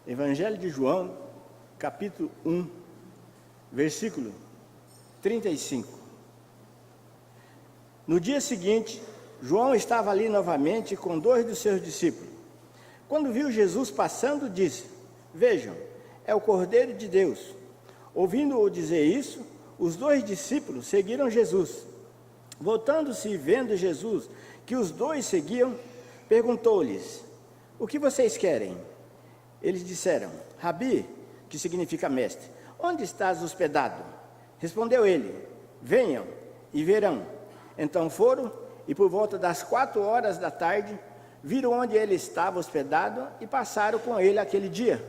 Evangelho de João, capítulo 1, versículo 35. No dia seguinte, João estava ali novamente com 2 dos seus discípulos. Quando viu Jesus passando, disse: "Vejam, é o Cordeiro de Deus." Ouvindo-o dizer isso, os 2 discípulos seguiram Jesus. Voltando-se e vendo Jesus que os 2 seguiam, perguntou-lhes: "O que vocês querem?" Eles disseram: "Rabi", que significa mestre, "onde estás hospedado?" Respondeu ele: "Venham e verão." Então foram, e por volta das 4 horas da tarde, viram onde ele estava hospedado e passaram com ele aquele dia.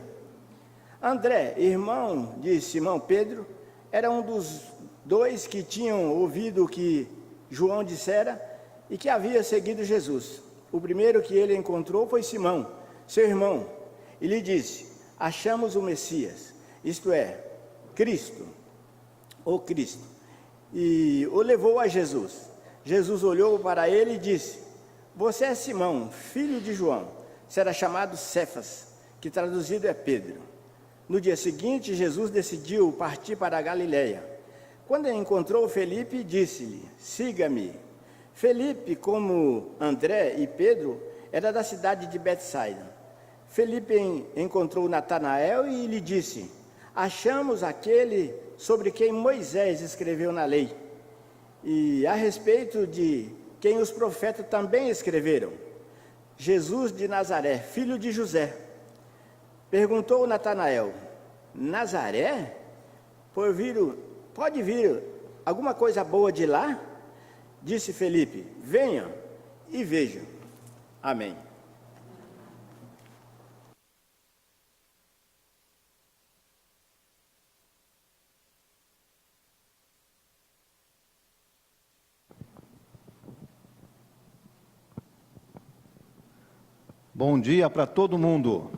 André, irmão de Simão Pedro, era um dos 2 que tinham ouvido o que João dissera e que havia seguido Jesus. O primeiro que ele encontrou foi Simão, seu irmão, e lhe disse: "Achamos o Messias", isto é, Cristo, ou Cristo, e o levou a Jesus. Jesus olhou para ele e disse: "Você é Simão, filho de João, será chamado Cefas, que traduzido é Pedro." No dia seguinte, Jesus decidiu partir para a Galileia. Quando encontrou Felipe, disse-lhe: "Siga-me." Felipe, como André e Pedro, era da cidade de Betsaida. Felipe encontrou Natanael e lhe disse: "Achamos aquele sobre quem Moisés escreveu na lei, e a respeito de quem os profetas também escreveram, Jesus de Nazaré, filho de José." Perguntou Natanael: "Nazaré? Pode vir alguma coisa boa de lá?" Disse Felipe: "Venham e vejam." Amém. Bom dia para todo mundo.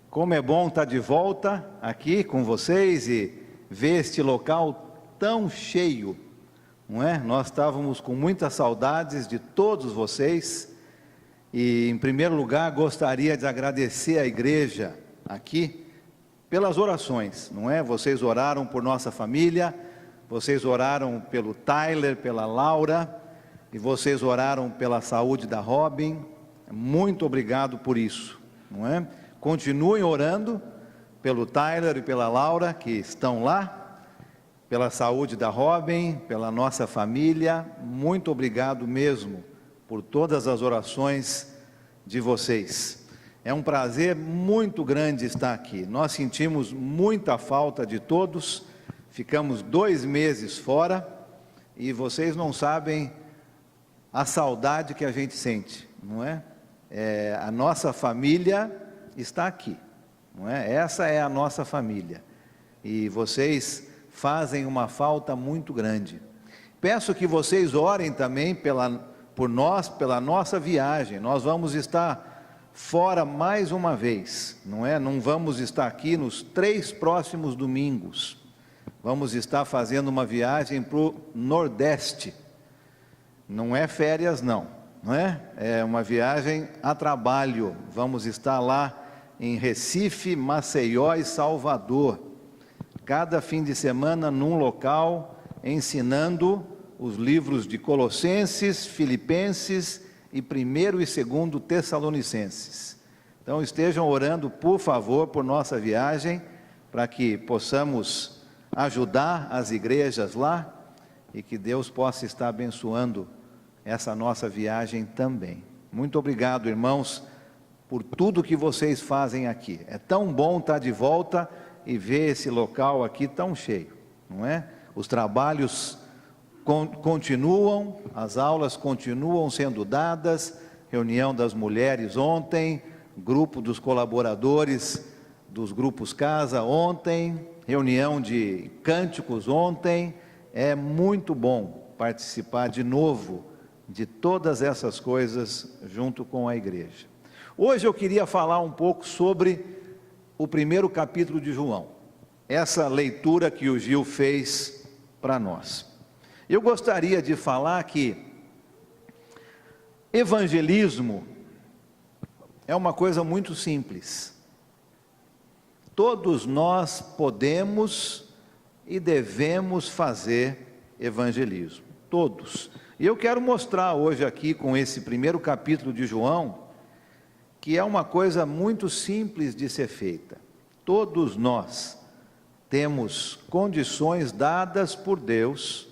Como é bom estar de volta aqui com vocês e ver este local tão cheio, não é? Nós estávamos com muitas saudades de todos vocês e, em primeiro lugar, gostaria de agradecer à igreja aqui pelas orações, não é? Vocês oraram por nossa família, vocês oraram pelo Tyler, pela Laura, e vocês oraram pela saúde da Robin. Muito obrigado por isso, não é? Continuem orando pelo Tyler e pela Laura, que estão lá, pela saúde da Robin, pela nossa família. Muito obrigado mesmo por todas as orações de vocês. É um prazer muito grande estar aqui. Nós sentimos muita falta de todos, ficamos 2 meses fora e vocês não sabem a saudade que a gente sente, não é? A nossa família está aqui, não é? Essa é a nossa família e vocês fazem uma falta muito grande. Peço que vocês orem também por nós, pela nossa viagem. Nós vamos estar fora mais uma vez, não é? Não vamos estar aqui nos 3 próximos domingos. Vamos estar fazendo uma viagem para o Nordeste. Não é férias não é? É uma viagem a trabalho. Vamos estar lá em Recife, Maceió e Salvador, cada fim de semana num local, ensinando os livros de Colossenses, Filipenses e 1º e 2º Tessalonicenses. Então estejam orando, por favor, por nossa viagem, para que possamos ajudar as igrejas lá e que Deus possa estar abençoando essa nossa viagem também. Muito obrigado, irmãos, por tudo que vocês fazem aqui. É tão bom estar de volta e ver esse local aqui tão cheio, não é? Os trabalhos continuam, as aulas continuam sendo dadas, reunião das mulheres ontem, grupo dos colaboradores dos grupos Casa ontem, reunião de cânticos ontem. É muito bom participar de novo de todas essas coisas junto com a igreja. Hoje eu queria falar um pouco sobre o 1º capítulo de João, essa leitura que o Gil fez para nós. Eu gostaria de falar que evangelismo é uma coisa muito simples. todos nós podemos e devemos fazer evangelismo, todos. E eu quero mostrar hoje aqui com esse primeiro capítulo de João, que é uma coisa muito simples de ser feita. Todos nós temos condições dadas por Deus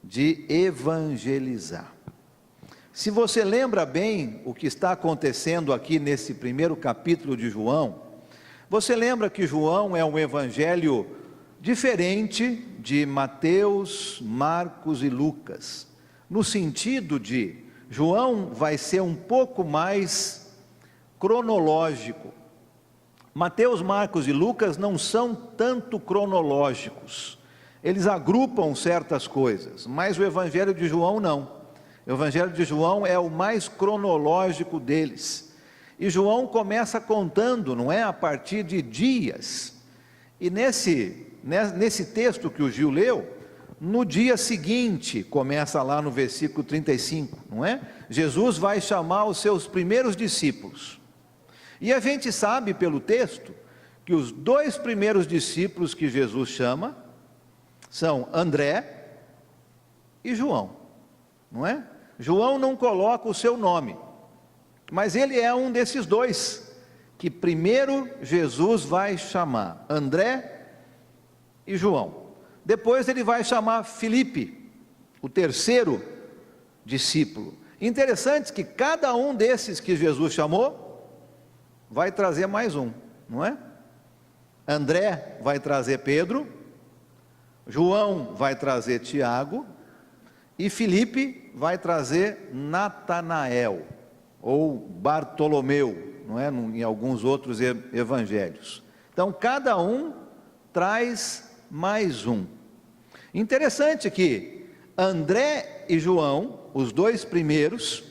de evangelizar. Se você lembra bem o que está acontecendo aqui nesse primeiro capítulo de João, você lembra que João é um evangelho diferente de Mateus, Marcos e Lucas, no sentido de João vai ser um pouco mais cronológico. Mateus, Marcos e Lucas não são tanto cronológicos, eles agrupam certas coisas, mas o evangelho de João não. O evangelho de João é o mais cronológico deles, e João começa contando, não é, a partir de dias, e nesse texto que o Gil leu, no dia seguinte, começa lá no versículo 35, não é? Jesus vai chamar os seus primeiros discípulos, e a gente sabe pelo texto, que os 2 primeiros discípulos que Jesus chama, são André e João, não é? João não coloca o seu nome, mas ele é um desses 2, que primeiro Jesus vai chamar, André e João. Depois ele vai chamar Filipe, o terceiro discípulo. Interessante que cada um desses que Jesus chamou, vai trazer mais um, não é? André vai trazer Pedro, João vai trazer Tiago, e Filipe vai trazer Natanael, ou Bartolomeu, não é? Em alguns outros evangelhos. Então cada um traz mais um. Interessante que André e João, os 2 primeiros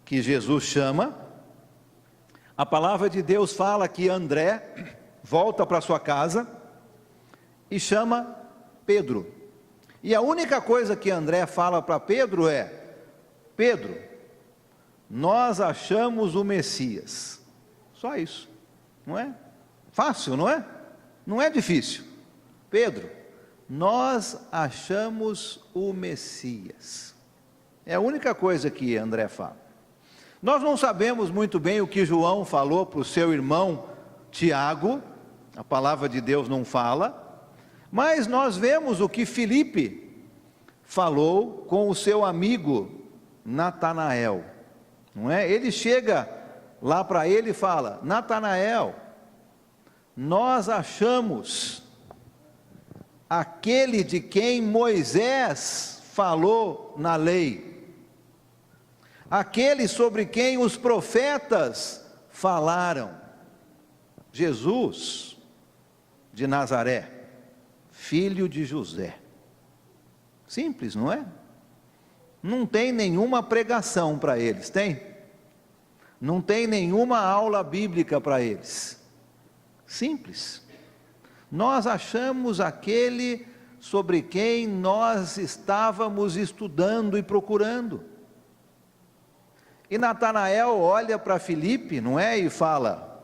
que Jesus chama, a palavra de Deus fala que André volta para sua casa e chama Pedro. E a única coisa que André fala para Pedro é: Pedro, nós achamos o Messias. Só isso, não é? Fácil, não é? Não é difícil. Pedro, nós achamos o Messias. É a única coisa que André fala. Nós não sabemos muito bem o que João falou para o seu irmão Tiago, a palavra de Deus não fala, mas nós vemos o que Filipe falou com o seu amigo Natanael, não é? Ele chega lá para ele e fala: Natanael, nós achamos aquele de quem Moisés falou na lei, aquele sobre quem os profetas falaram, Jesus de Nazaré, filho de José. Simples, não é? Não tem nenhuma pregação para eles, tem? Não tem nenhuma aula bíblica para eles. Simples. Nós achamos aquele sobre quem nós estávamos estudando e procurando. E Natanael olha para Filipe, não é? E fala: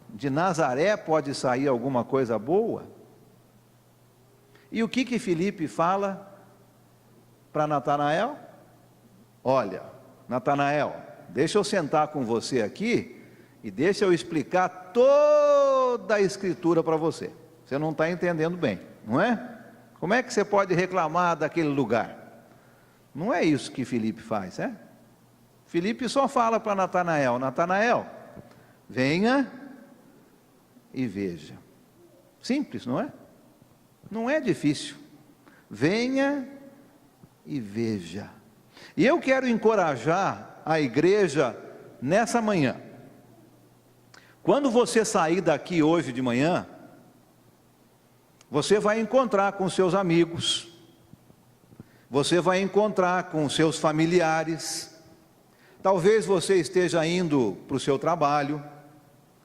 de Nazaré pode sair alguma coisa boa? E o que Filipe fala para Natanael? Olha, Natanael, deixa eu sentar com você aqui e deixa eu explicar toda a escritura para você. Você não está entendendo bem, não é? Como é que você pode reclamar daquele lugar? Não é isso que Filipe faz, é? Filipe só fala para Natanael: Natanael, venha e veja. Simples, não é? Não é difícil. Venha e veja. E eu quero encorajar a igreja nessa manhã. Quando você sair daqui hoje de manhã, você vai encontrar com seus amigos, você vai encontrar com seus familiares. Talvez você esteja indo para o seu trabalho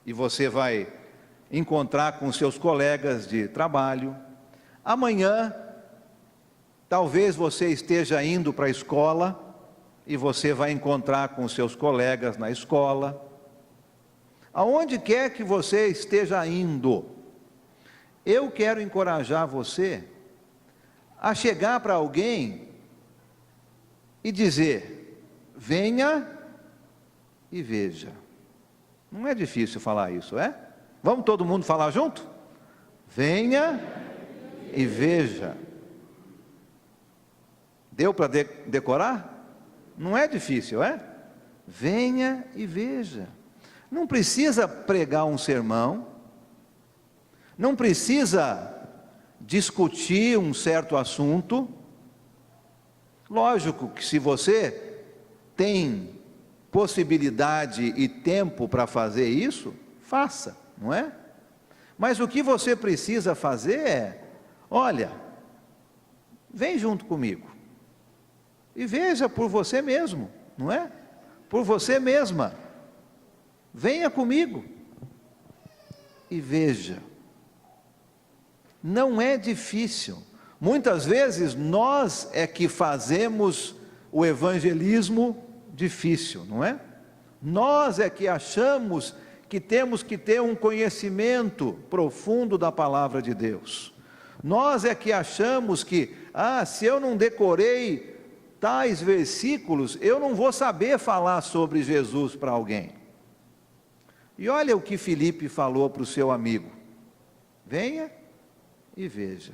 e você vai encontrar com seus colegas de trabalho. Amanhã, talvez você esteja indo para a escola e você vai encontrar com seus colegas na escola. Aonde quer que você esteja indo, eu quero encorajar você a chegar para alguém e dizer: venha e veja. Não é difícil falar isso, é? Vamos todo mundo falar junto? Venha e veja. Deu para decorar? Não é difícil, é? Venha e veja. Não precisa pregar um sermão, não precisa discutir um certo assunto. Lógico que se você tem possibilidade e tempo para fazer isso, faça, não é? Mas o que você precisa fazer é: olha, vem junto comigo e veja por você mesmo, não é? Por você mesma. Venha comigo e veja. Não é difícil. Muitas vezes nós é que fazemos o evangelismo difícil, não é? Nós é que achamos que temos que ter um conhecimento profundo da palavra de Deus. Nós é que achamos que, se eu não decorei tais versículos, eu não vou saber falar sobre Jesus para alguém. E olha o que Filipe falou para o seu amigo: venha e veja.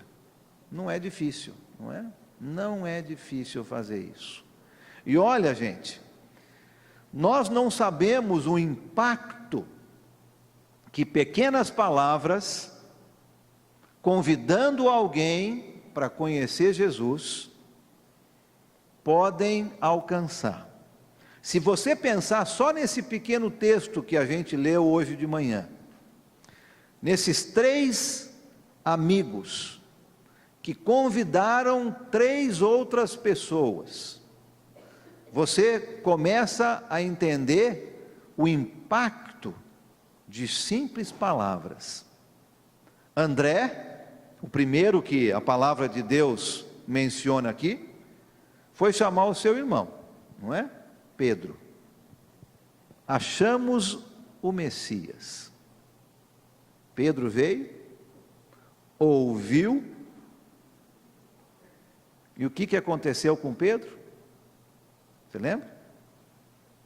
Não é difícil, não é? Não é difícil fazer isso. E olha, gente, nós não sabemos o impacto que pequenas palavras, convidando alguém para conhecer Jesus, podem alcançar. Se você pensar só nesse pequeno texto que a gente leu hoje de manhã, nesses 3 amigos que convidaram 3 outras pessoas, você começa a entender o impacto de simples palavras. André, o primeiro que a palavra de Deus menciona aqui, foi chamar o seu irmão, não é? Pedro. Achamos o Messias. Pedro veio, ouviu, e o que aconteceu com Pedro? Você lembra?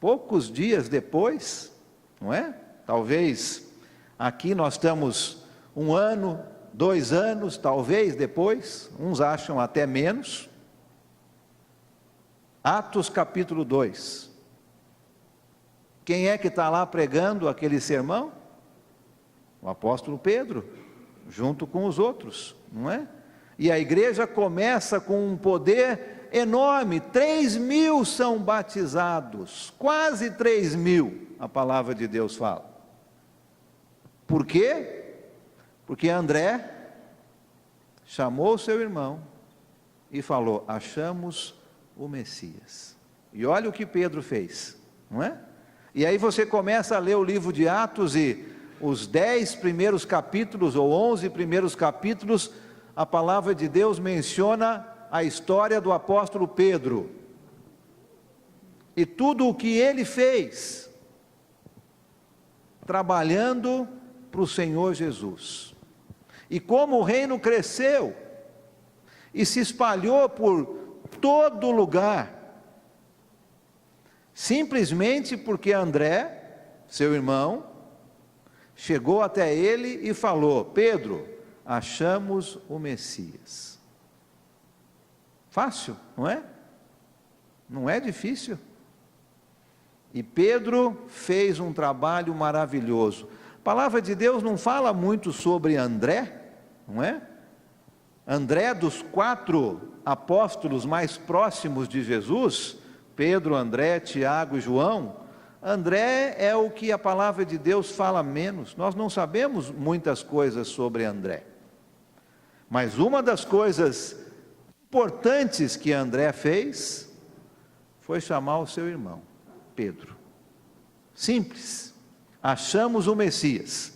Poucos dias depois, não é? Talvez aqui nós estamos 1 ano, 2 anos, talvez depois, uns acham até menos. Atos capítulo 2. Quem é que está lá pregando aquele sermão? O apóstolo Pedro, junto com os outros, não é? E a igreja começa com um poder enorme, 3.000 são batizados, quase 3.000, a palavra de Deus fala. Por quê? Porque André chamou seu irmão e falou: achamos o Messias. E olha o que Pedro fez, não é? E aí você começa a ler o livro de Atos e os 10 primeiros capítulos ou 11 primeiros capítulos, a palavra de Deus menciona a história do apóstolo Pedro e tudo o que ele fez trabalhando para o Senhor Jesus, e como o reino cresceu e se espalhou por todo lugar, simplesmente porque André, seu irmão, chegou até ele e falou: Pedro, achamos o Messias. Fácil, não é? Não é difícil. E Pedro fez um trabalho maravilhoso. A palavra de Deus não fala muito sobre André, não é? André, dos 4 apóstolos mais próximos de Jesus, Pedro, André, Tiago e João, André é o que a palavra de Deus fala menos. Nós não sabemos muitas coisas sobre André. Mas uma das coisas importantes que André fez foi chamar o seu irmão, Pedro. Simples. Achamos o Messias.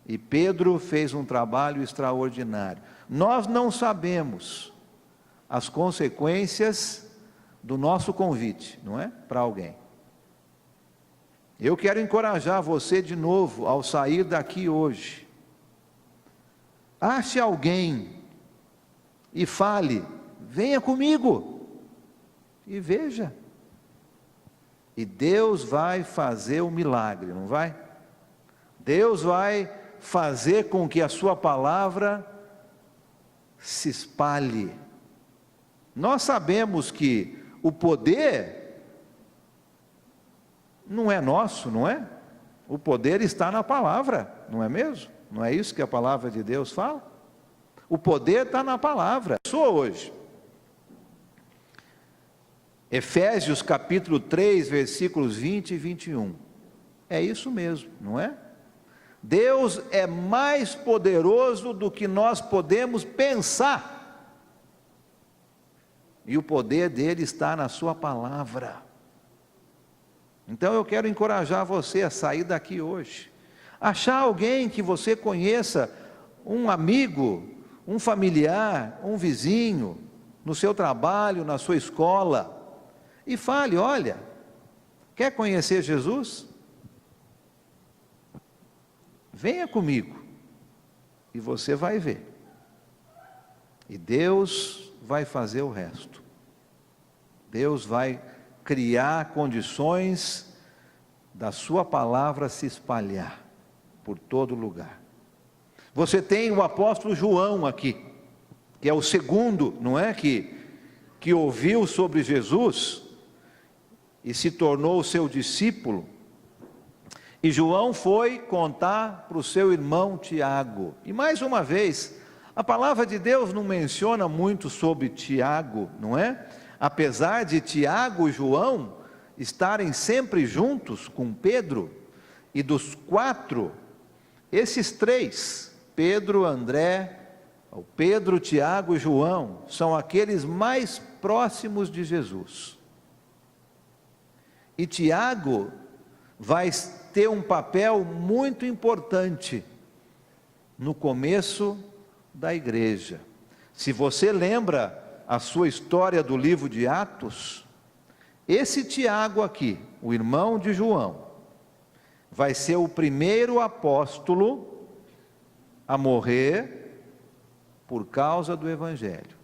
E Pedro fez um trabalho extraordinário. Nós não sabemos as consequências do nosso convite, não é? Para alguém. Eu quero encorajar você de novo ao sair daqui hoje. Ache alguém e fale: venha comigo e veja. E Deus vai fazer o milagre, não vai? Deus vai fazer com que a sua palavra se espalhe. Nós sabemos que o poder não é nosso, não é? O poder está na palavra, não é mesmo? Não é isso que a palavra de Deus fala? O poder está na palavra. Só hoje. Efésios capítulo 3, versículos 20 e 21. É isso mesmo, não é? Deus é mais poderoso do que nós podemos pensar. E o poder dele está na sua palavra. Então eu quero encorajar você a sair daqui hoje. Achar alguém que você conheça, um amigo, um familiar, um vizinho, no seu trabalho, na sua escola, e fale: olha, quer conhecer Jesus? Venha comigo, e você vai ver, e Deus vai fazer o resto. Deus vai criar condições da sua palavra se espalhar por todo lugar. Você tem o apóstolo João aqui, que é o segundo, não é, que ouviu sobre Jesus e se tornou seu discípulo. E João foi contar para o seu irmão Tiago. E mais uma vez, a palavra de Deus não menciona muito sobre Tiago, não é? Apesar de Tiago e João estarem sempre juntos com Pedro, e dos quatro, esses três, Pedro, Tiago e João, são aqueles mais próximos de Jesus. E Tiago vai ter um papel muito importante no começo da igreja. Se você lembra a sua história do livro de Atos, esse Tiago aqui, o irmão de João, vai ser o primeiro apóstolo a morrer por causa do Evangelho.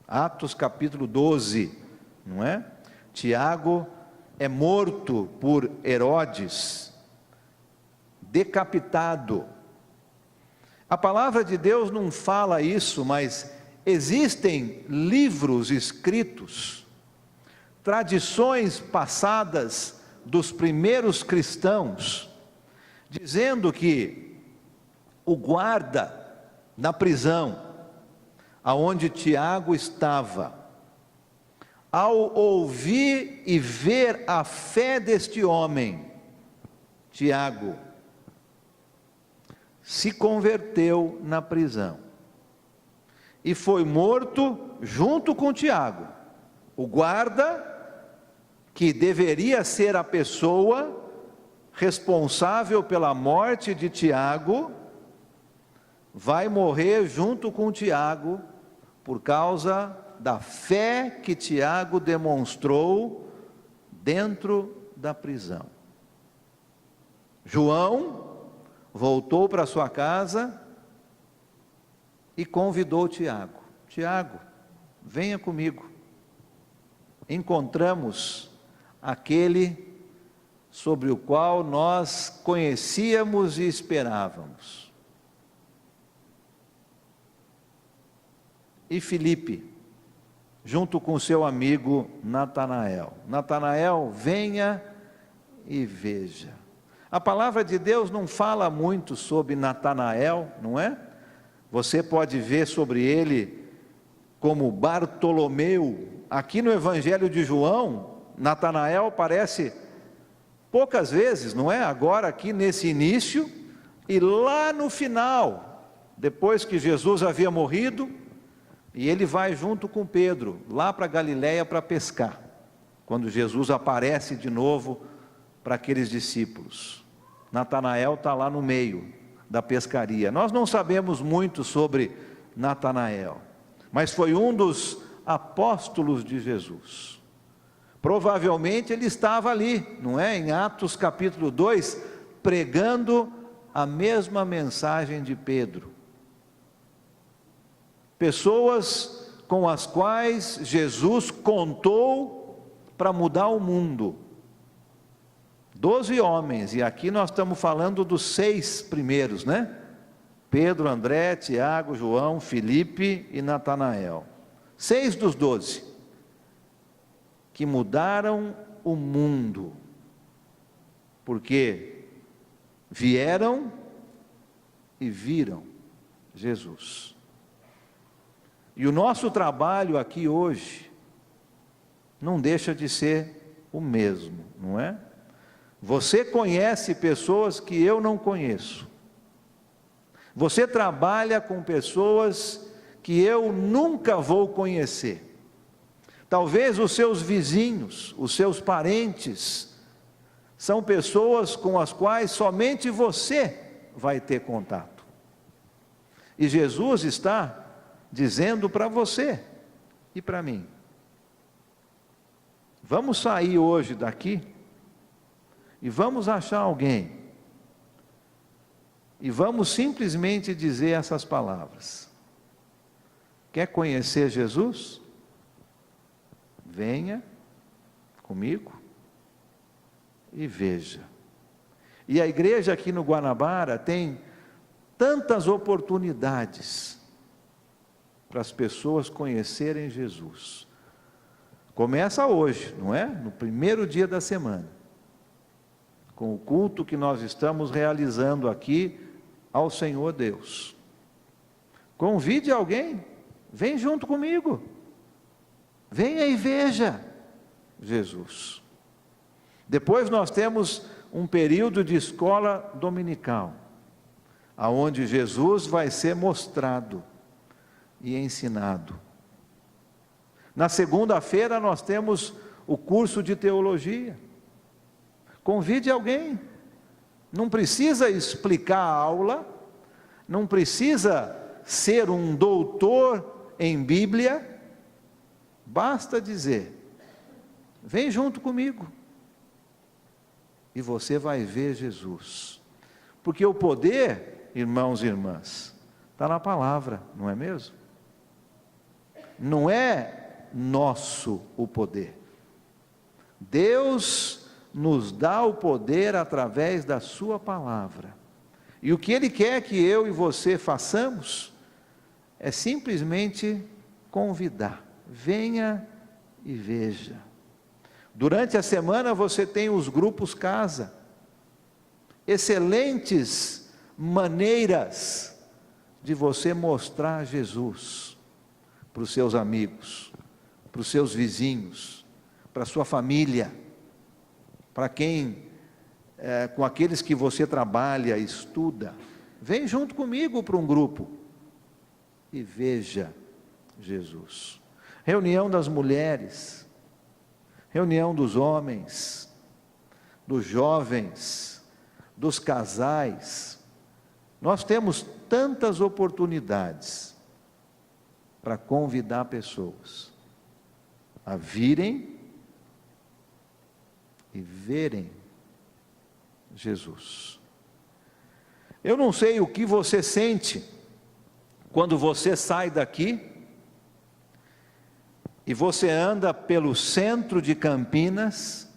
Atos capítulo 12, não é? Tiago é morto por Herodes, decapitado. A palavra de Deus não fala isso, mas existem livros escritos, tradições passadas dos primeiros cristãos, dizendo que o guarda na prisão, aonde Tiago estava, ao ouvir e ver a fé deste homem, Tiago, se converteu na prisão e foi morto junto com Tiago. O guarda, que deveria ser a pessoa responsável pela morte de Tiago, vai morrer junto com Tiago por causa da fé que Tiago demonstrou dentro da prisão. João voltou para sua casa e convidou Tiago: Tiago, venha comigo. Encontramos aquele sobre o qual nós conhecíamos e esperávamos. E Filipe, junto com seu amigo Natanael. Natanael, venha e veja. A palavra de Deus não fala muito sobre Natanael, não é? Você pode ver sobre ele como Bartolomeu. Aqui no Evangelho de João, Natanael aparece poucas vezes, não é? Agora aqui nesse início, e lá no final, depois que Jesus havia morrido, e ele vai junto com Pedro, lá para Galiléia para pescar, quando Jesus aparece de novo para aqueles discípulos. Natanael está lá no meio da pescaria. Nós não sabemos muito sobre Natanael, mas foi um dos apóstolos de Jesus. Provavelmente ele estava ali, não é? Em Atos capítulo 2, pregando a mesma mensagem de Pedro. Pessoas com as quais Jesus contou para mudar o mundo. 12 homens, e aqui nós estamos falando dos 6 primeiros, né? Pedro, André, Tiago, João, Filipe e Natanael. 6 dos 12, que mudaram o mundo, porque vieram e viram Jesus. E o nosso trabalho aqui hoje não deixa de ser o mesmo, não é? Você conhece pessoas que eu não conheço. Você trabalha com pessoas que eu nunca vou conhecer. Talvez os seus vizinhos, os seus parentes, são pessoas com as quais somente você vai ter contato. E Jesus está dizendo para você e para mim: vamos sair hoje daqui e vamos achar alguém e vamos simplesmente dizer essas palavras: quer conhecer Jesus? Venha comigo e veja. E a igreja aqui no Guanabara tem tantas oportunidades para as pessoas conhecerem Jesus. Começa hoje, não é? No primeiro dia da semana, com o culto que nós estamos realizando aqui ao Senhor Deus. Convide alguém, vem junto comigo, venha e veja Jesus. Depois nós temos um período de escola dominical, aonde Jesus vai ser mostrado e ensinado. Na segunda-feira nós temos o curso de teologia. Convide alguém, não precisa explicar a aula, não precisa ser um doutor em Bíblia, basta dizer: vem junto comigo, e você vai ver Jesus, porque o poder, irmãos e irmãs, está na palavra, não é mesmo? Não é nosso o poder, Deus nos dá o poder através da sua palavra, e o que Ele quer que eu e você façamos, é simplesmente convidar: venha e veja. Durante a semana você tem os grupos casa, excelentes maneiras de você mostrar Jesus para os seus amigos, para os seus vizinhos, para a sua família, para quem, com aqueles que você trabalha, estuda. Vem junto comigo para um grupo e veja Jesus. Reunião das mulheres, reunião dos homens, dos jovens, dos casais. Nós temos tantas oportunidades para convidar pessoas a virem e verem Jesus. Eu não sei o que você sente quando você sai daqui e você anda pelo centro de Campinas,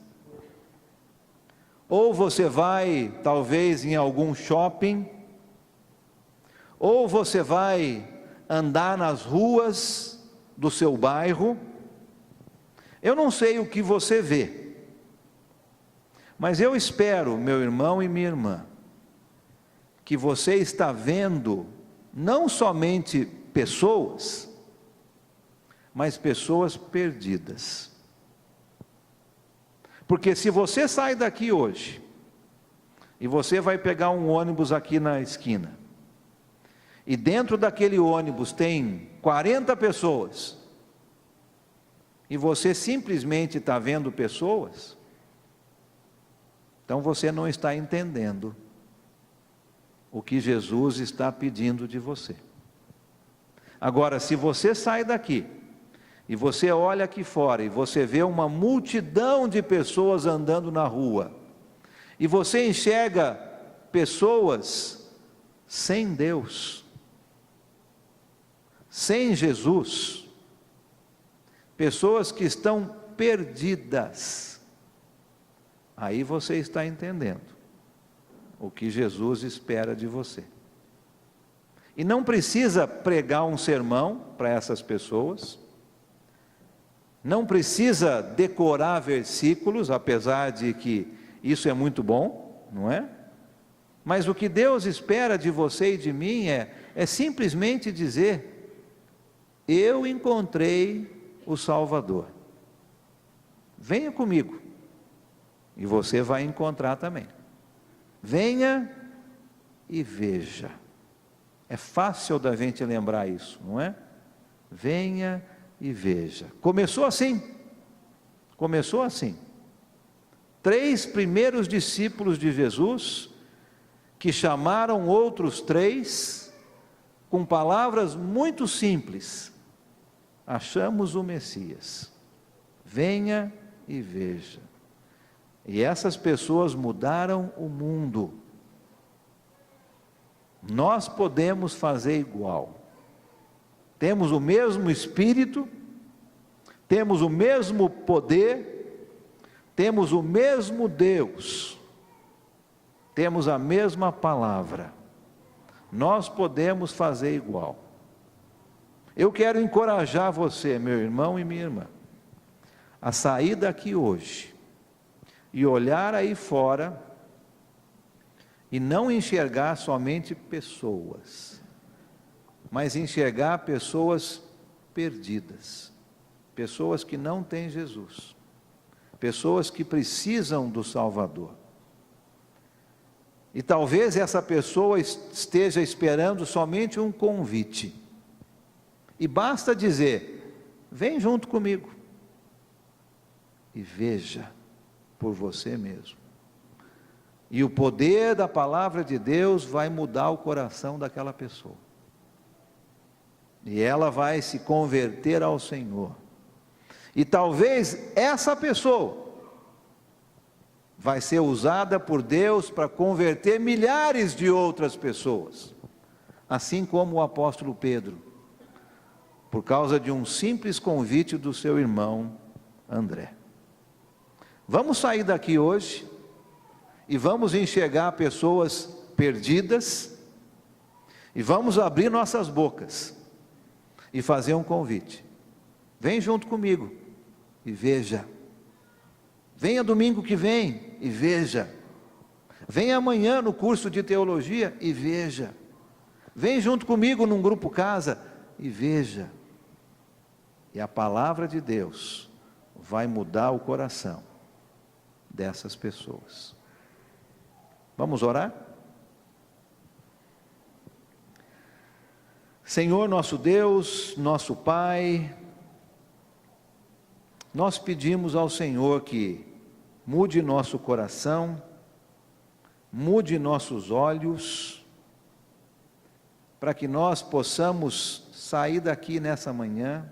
ou você vai talvez em algum shopping, ou você vai andar nas ruas do seu bairro. Eu não sei o que você vê, mas eu espero, meu irmão e minha irmã, que você está vendo não somente pessoas, mas pessoas perdidas. Porque se você sai daqui hoje, e você vai pegar um ônibus aqui na esquina, e dentro daquele ônibus tem 40 pessoas, e você simplesmente está vendo pessoas, então você não está entendendo o que Jesus está pedindo de você. Agora, se você sai daqui e você olha aqui fora e você vê uma multidão de pessoas andando na rua, e você enxerga pessoas sem Deus, sem Jesus, pessoas que estão perdidas, aí você está entendendo o que Jesus espera de você. E não precisa pregar um sermão para essas pessoas, não precisa decorar versículos, apesar de que isso é muito bom, não é? Mas o que Deus espera de você e de mim é simplesmente dizer: eu encontrei o Salvador, venha comigo, e você vai encontrar também. Venha e veja. É fácil da gente lembrar isso, não é? Venha e veja. Começou assim. 3 primeiros discípulos de Jesus, que chamaram outros 3, com palavras muito simples: achamos o Messias, venha e veja. E essas pessoas mudaram o mundo. Nós podemos fazer igual. Temos o mesmo Espírito, temos o mesmo poder, temos o mesmo Deus, temos a mesma palavra. Nós podemos fazer igual. Eu quero encorajar você, meu irmão e minha irmã, a sair daqui hoje e olhar aí fora e não enxergar somente pessoas, mas enxergar pessoas perdidas, pessoas que não têm Jesus, pessoas que precisam do Salvador. E talvez essa pessoa esteja esperando somente um convite, e basta dizer: vem junto comigo e veja por você mesmo. E o poder da palavra de Deus vai mudar o coração daquela pessoa, e ela vai se converter ao Senhor. E talvez essa pessoa vai ser usada por Deus para converter milhares de outras pessoas, assim como o apóstolo Pedro, por causa de um simples convite do seu irmão André. Vamos sair daqui hoje e vamos enxergar pessoas perdidas, e vamos abrir nossas bocas e fazer um convite: vem junto comigo e veja. Venha domingo que vem e veja. Venha amanhã no curso de teologia e veja. Vem junto comigo num grupo casa e veja. E a palavra de Deus vai mudar o coração dessas pessoas. Vamos orar? Senhor nosso Deus, nosso Pai, nós pedimos ao Senhor que mude nosso coração, mude nossos olhos, para que nós possamos sair daqui nessa manhã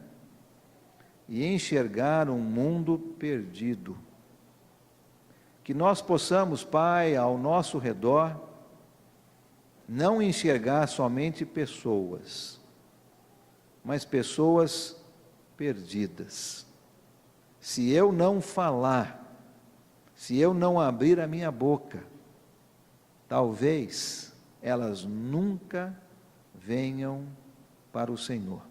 e enxergar um mundo perdido. Que nós possamos, Pai, ao nosso redor, não enxergar somente pessoas, mas pessoas perdidas. Se eu não falar, se eu não abrir a minha boca, talvez elas nunca venham para o Senhor.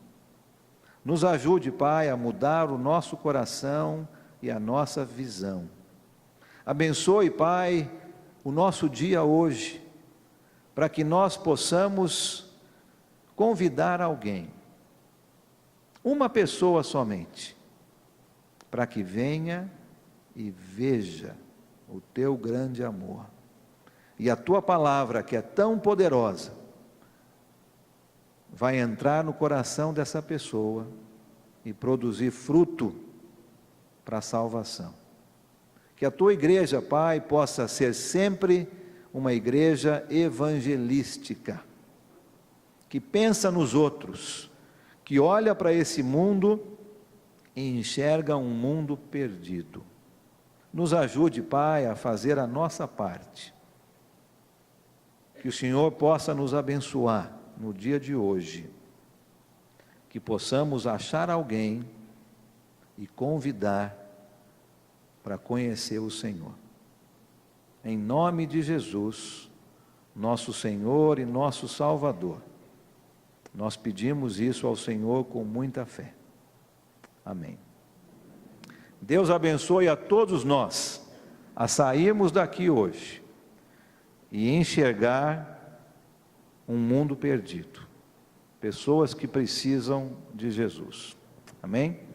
Nos ajude, Pai, a mudar o nosso coração e a nossa visão. Abençoe, Pai, o nosso dia hoje, para que nós possamos convidar alguém, uma pessoa somente, para que venha e veja o Teu grande amor. E a Tua palavra, que é tão poderosa, vai entrar no coração dessa pessoa e produzir fruto para a salvação. Que a Tua igreja, Pai, possa ser sempre uma igreja evangelística, que pensa nos outros, que olha para esse mundo e enxerga um mundo perdido. Nos ajude, Pai, a fazer a nossa parte. Que o Senhor possa nos abençoar no dia de hoje. Que possamos achar alguém e convidar para conhecer o Senhor. Em nome de Jesus, nosso Senhor e nosso Salvador, nós pedimos isso ao Senhor com muita fé. Amém. Deus abençoe a todos nós a sairmos daqui hoje e enxergar um mundo perdido, pessoas que precisam de Jesus. Amém?